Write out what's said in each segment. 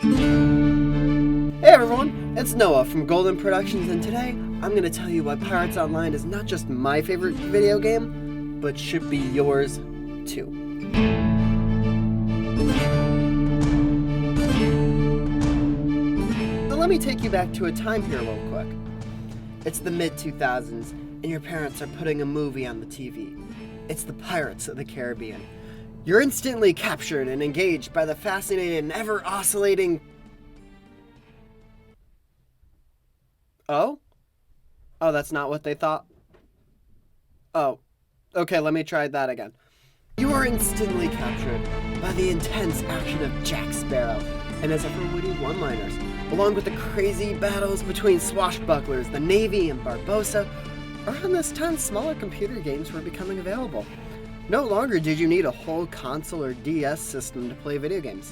Hey everyone, it's Noah from Golden Productions, and today I'm going to tell you why Pirates Online is not just my favorite video game, but should be yours too. So let me take you back to a time here real quick. It's the mid-2000s, and your parents are putting a movie on the TV. It's the Pirates of the Caribbean. You're instantly captured and engaged by the fascinating and ever-oscillating... Oh? Oh, that's not what they thought? Oh. Okay, let me try that again. You are instantly captured by the intense action of Jack Sparrow and his ever-witty one-liners, along with the crazy battles between swashbucklers, the Navy, and Barbossa. Around this time, smaller computer games were becoming available. No longer did you need a whole console or DS system to play video games.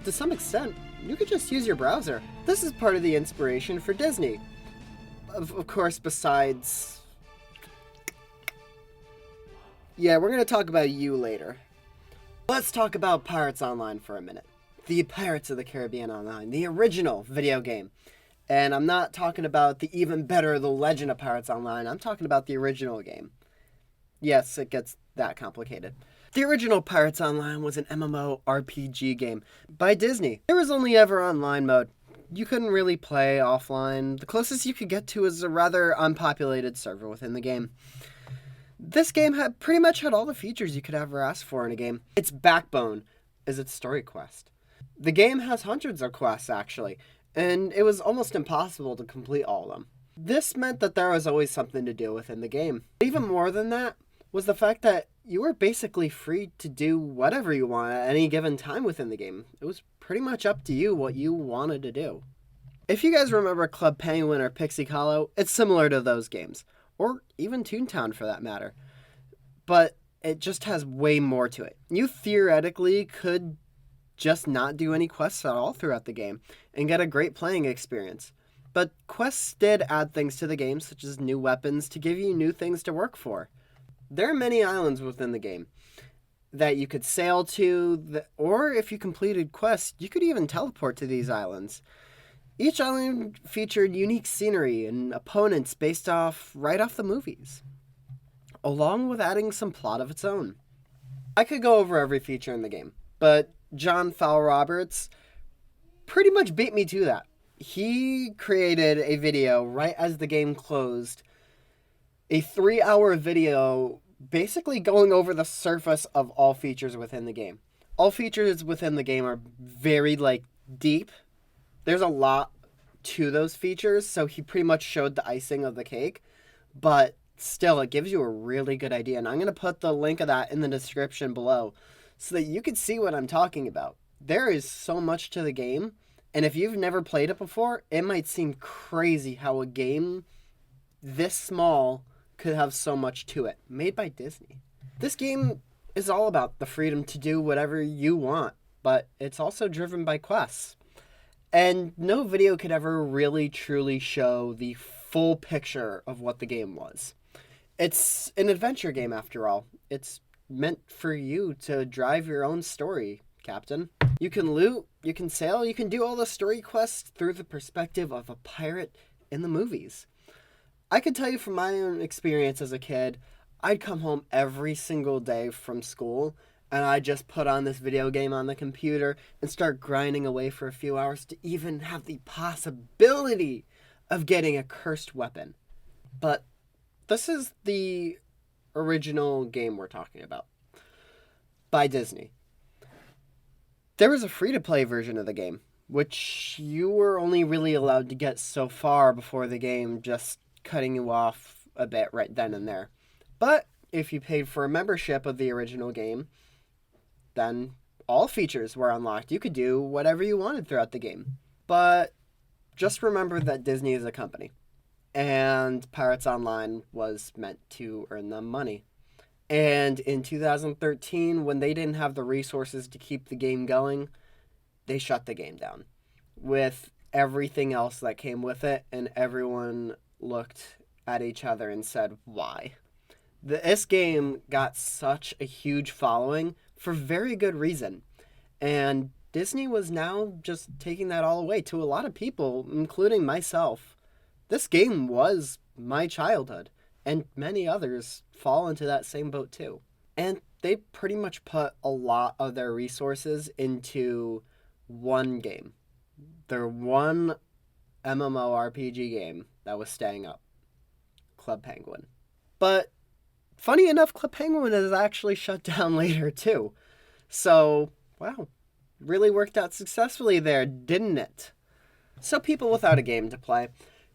To some extent, you could just use your browser. This is part of the inspiration for Disney. Of course, besides... Yeah, we're going to talk about you later. Let's talk about Pirates Online for a minute. The Pirates of the Caribbean Online, the original video game. And I'm not talking about the even better The Legend of Pirates Online. I'm talking about the original game. Yes, it gets that complicated. The original Pirates Online was an MMORPG game by Disney. There was only ever online mode. You couldn't really play offline. The closest you could get to is a rather unpopulated server within the game. This game had pretty much had all the features you could ever ask for in a game. Its backbone is its story quest. The game has hundreds of quests, actually, and it was almost impossible to complete all of them. This meant that there was always something to do within the game. Even more than that was the fact that you were basically free to do whatever you want at any given time within the game. It was pretty much up to you what you wanted to do. If you guys remember Club Penguin or Pixie Hollow, it's similar to those games, or even Toontown for that matter. But it just has way more to it. You theoretically could just not do any quests at all throughout the game and get a great playing experience. But quests did add things to the game, such as new weapons to give you new things to work for. There are many islands within the game that you could sail to, or if you completed quests, you could even teleport to these islands. Each island featured unique scenery and opponents based right off the movies, along with adding some plot of its own. I could go over every feature in the game, but John Fowle Roberts pretty much beat me to that. He created a video right as the game closed, a 3-hour video basically going over the surface of all features within the game. All features within the game are very, deep. There's a lot to those features, so he pretty much showed the icing of the cake, but still, it gives you a really good idea, and I'm going to put the link of that in the description below so that you can see what I'm talking about. There is so much to the game, and if you've never played it before, it might seem crazy how a game this small could have so much to it, made by Disney. This game is all about the freedom to do whatever you want, but it's also driven by quests. And no video could ever really truly show the full picture of what the game was. It's an adventure game after all. It's meant for you to drive your own story, Captain. You can loot, you can sail, you can do all the story quests through the perspective of a pirate in the movies. I can tell you from my own experience as a kid, I'd come home every single day from school and I'd just put on this video game on the computer and start grinding away for a few hours to even have the possibility of getting a cursed weapon. But this is the original game we're talking about, by Disney. There was a free-to-play version of the game, which you were only really allowed to get so far before the game just cutting you off a bit right then and there. But if you paid for a membership of the original game, then all features were unlocked. You could do whatever you wanted throughout the game. But just remember that Disney is a company, and Pirates Online was meant to earn them money. And in 2013, when they didn't have the resources to keep the game going, they shut the game down with everything else that came with it, and everyone looked at each other and said, why? This game got such a huge following for very good reason, and Disney was now just taking that all away. To a lot of people, including myself, this game was my childhood, and many others fall into that same boat too. And they pretty much put a lot of their resources into one game. Their one MMORPG game that was staying up, Club Penguin. But funny enough, Club Penguin is actually shut down later too. So, wow, really worked out successfully there, didn't it? So people without a game to play.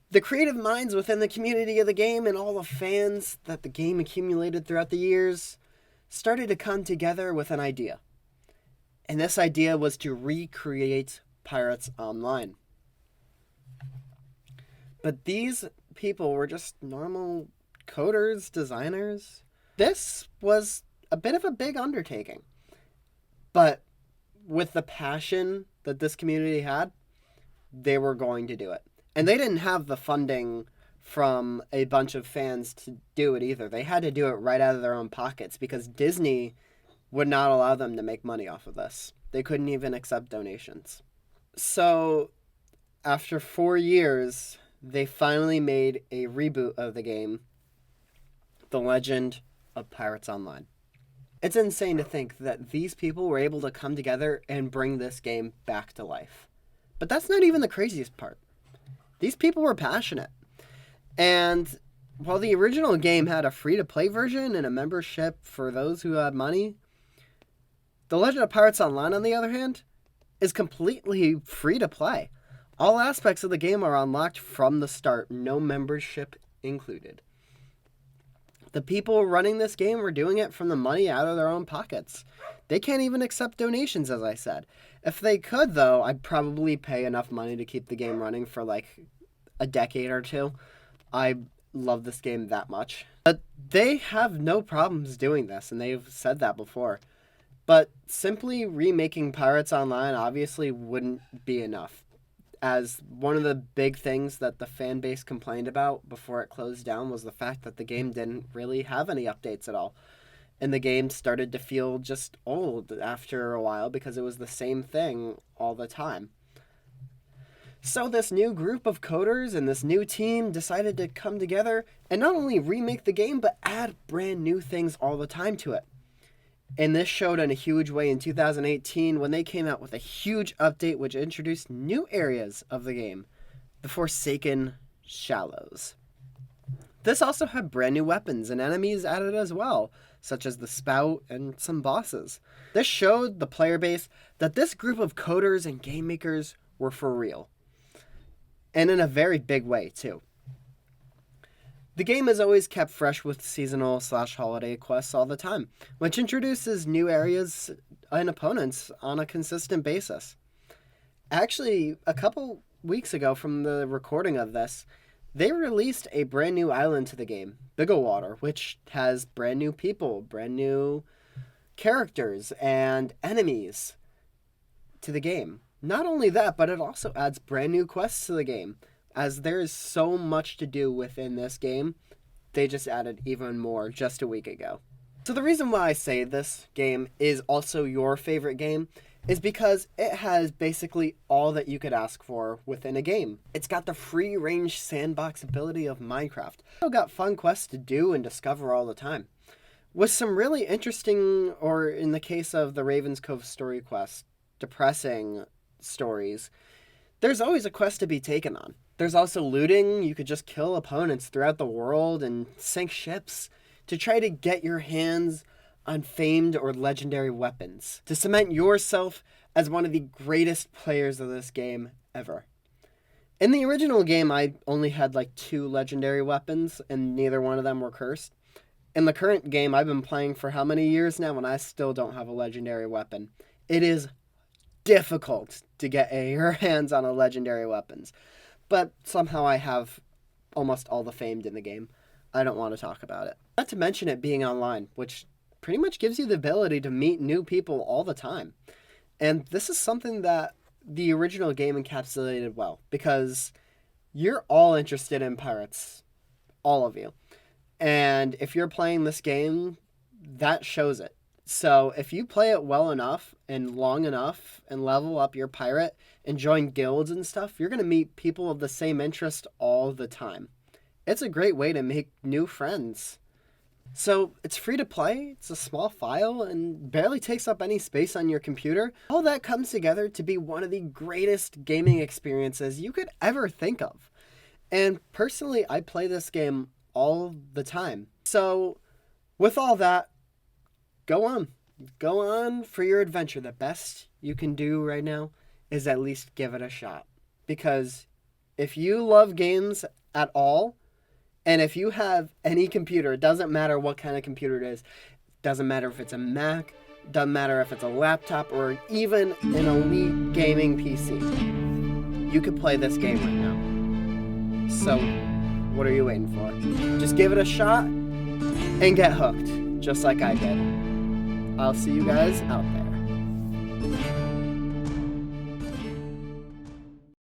The creative minds within the community of the game and all the fans that the game accumulated throughout the years started to come together with an idea. And this idea was to recreate Pirates Online. But these people were just normal coders, designers. This was a bit of a big undertaking. But with the passion that this community had, they were going to do it. And they didn't have the funding from a bunch of fans to do it either. They had to do it right out of their own pockets because Disney would not allow them to make money off of this. They couldn't even accept donations. So, after 4 years, they finally made a reboot of the game, The Legend of Pirates Online. It's insane to think that these people were able to come together and bring this game back to life. But that's not even the craziest part. These people were passionate. And while the original game had a free-to-play version and a membership for those who had money, The Legend of Pirates Online, on the other hand, is completely free to play. All aspects of the game are unlocked from the start, no membership included. The people running this game were doing it from the money out of their own pockets. They can't even accept donations, as I said. If they could, though, I'd probably pay enough money to keep the game running for like a decade or two. I love this game that much. But they have no problems doing this, and they've said that before. But simply remaking Pirates Online obviously wouldn't be enough, as one of the big things that the fan base complained about before it closed down was the fact that the game didn't really have any updates at all. And the game started to feel just old after a while because it was the same thing all the time. So this new group of coders and this new team decided to come together and not only remake the game, but add brand new things all the time to it. And this showed in a huge way in 2018 when they came out with a huge update which introduced new areas of the game, the Forsaken Shallows. This also had brand new weapons and enemies added as well, such as the Spout and some bosses. This showed the player base that this group of coders and game makers were for real. And in a very big way, too. The game is always kept fresh with seasonal/holiday quests all the time, which introduces new areas and opponents on a consistent basis. Actually, a couple weeks ago from the recording of this, they released a brand new island to the game, Bigglewater, which has brand new people, brand new characters, and enemies to the game. Not only that, but it also adds brand new quests to the game. As there is so much to do within this game, they just added even more just a week ago. So the reason why I say this game is also your favorite game is because it has basically all that you could ask for within a game. It's got the free-range sandbox ability of Minecraft. It's also got fun quests to do and discover all the time. With some really interesting, or in the case of the Raven's Cove story quest, depressing stories, there's always a quest to be taken on. There's also looting. You could just kill opponents throughout the world and sink ships to try to get your hands on famed or legendary weapons to cement yourself as one of the greatest players of this game ever. In the original game, I only had like 2 legendary weapons and neither one of them were cursed. In the current game, I've been playing for how many years now and I still don't have a legendary weapon. It is difficult to get your hands on a legendary weapons. But somehow I have almost all the famed in the game. I don't want to talk about it. Not to mention it being online, which pretty much gives you the ability to meet new people all the time. And this is something that the original game encapsulated well, because you're all interested in pirates. All of you. And if you're playing this game, that shows it. So if you play it well enough and long enough and level up your pirate and join guilds and stuff, you're going to meet people of the same interest all the time. It's a great way to make new friends. So it's free to play, it's a small file, and barely takes up any space on your computer. All that comes together to be one of the greatest gaming experiences you could ever think of. And personally, I play this game all the time. So with all that, go on. Go on for your adventure. The best you can do right now is at least give it a shot. Because if you love games at all, and if you have any computer, it doesn't matter what kind of computer it is, doesn't matter if it's a Mac, doesn't matter if it's a laptop, or even an elite gaming PC, you could play this game right now. So, what are you waiting for? Just give it a shot and get hooked, just like I did. I'll see you guys out there.